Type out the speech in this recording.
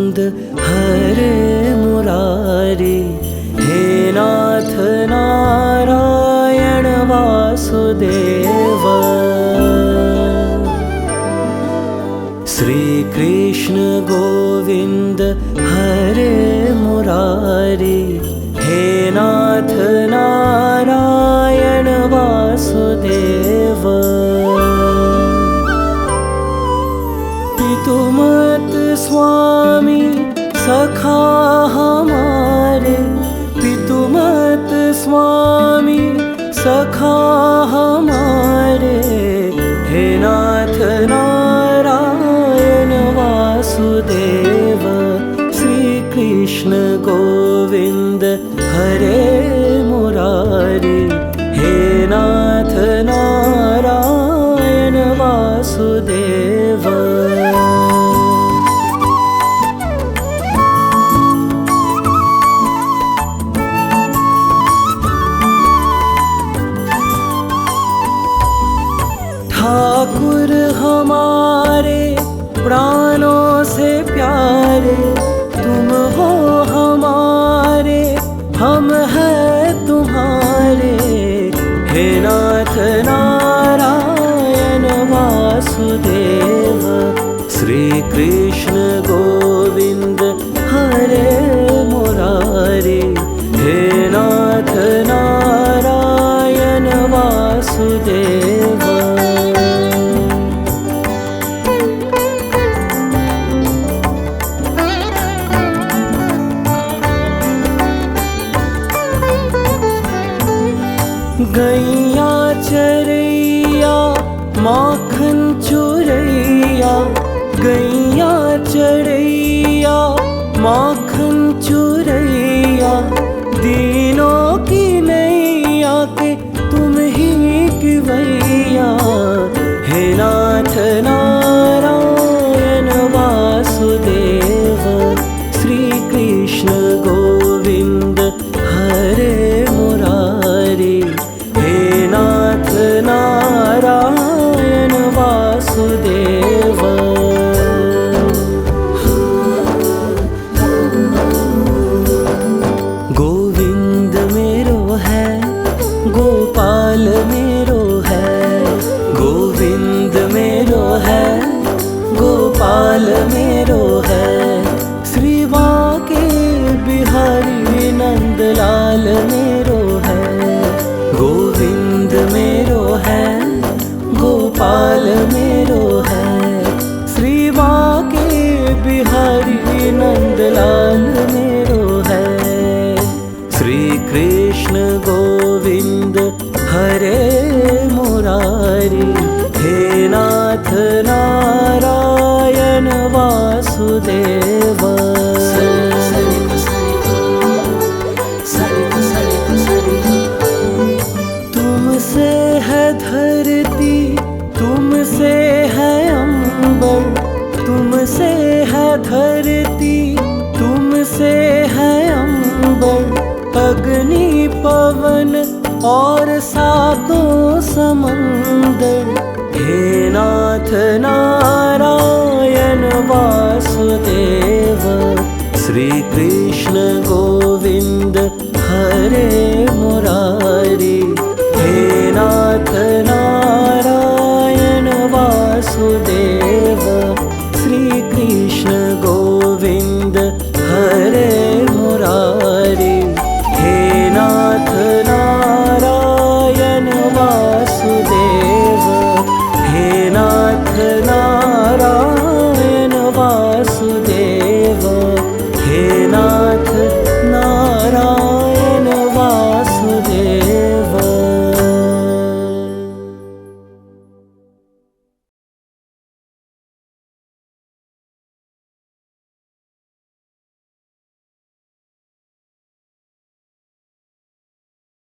गोविंद हरे मुरारी, हे नाथ नारायण वासुदेव। श्री कृष्ण गोविंद हरे मुरारी, हे नाथ नारायण वासुदेव। पितुमत स्वामी सखा हमारे, पितुमत स्वामी सखा हमारे, हे नाथ नारायण वासुदेव। श्री कृष्ण गोविंद हरे मुरारी, हे नाथ नारायण वासुदेव। ठाकुर हमारे प्राणों से प्यारे, तुम हो हमारे, हम हैं तुम्हारे, हे नाथ नारायण वासुदेव। श्री कृष्ण गोविंद हरे मुरारी, हे नाथ नारायण वासुदेव। गैया चरैया माखन चुरैया, गैया चरैया माखन चुरैया, दीनों की नैया के तुम ही किवैया, हे नाथ नारायण वासुदेव। श्री कृष्ण गोविंद हरे मुरारी, हे नाथ नारायण वासुदेव। गोविंद मेरो है, गोपाल मेरो है, गोविंद मेरो है, गोपाल मेरो है, श्री बांके बिहारी नंदलाल मेरो है। गोविंद मेरो है, गोपाल मेरो है, श्री बांके बिहारी नंदलाल मेरो है। श्री कृष्ण गोविंद हरे मुरारी, हे नाथ नारायण वासुदेव। तुमसे है धरती, तुमसे है अंबर, तुमसे है धरती, तुमसे है अंबर, अग्नि पवन और सातों समंदर, हे नाथ नारायण वासुदेव।